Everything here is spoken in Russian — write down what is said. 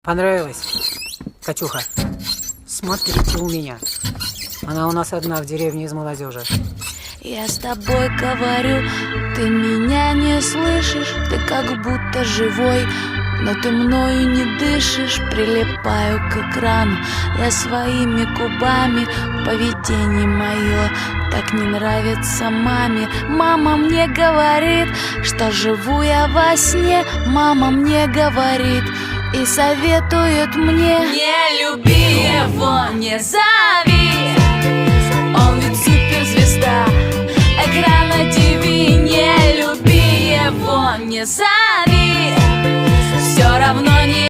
Понравилось, Катюха? Смотрите у меня. Она у нас одна в деревне из молодежи. Я с тобой говорю, ты меня не слышишь, ты как будто живой, но ты мною не дышишь, прилипаю к экрану. Я своими губами, поведение мое так не нравится маме. Мама мне говорит, что живу я во сне. Мама мне говорит и советует мне: не люби его, не зови, он ведь суперзвезда экрана ТВ. Не люби его, не зови.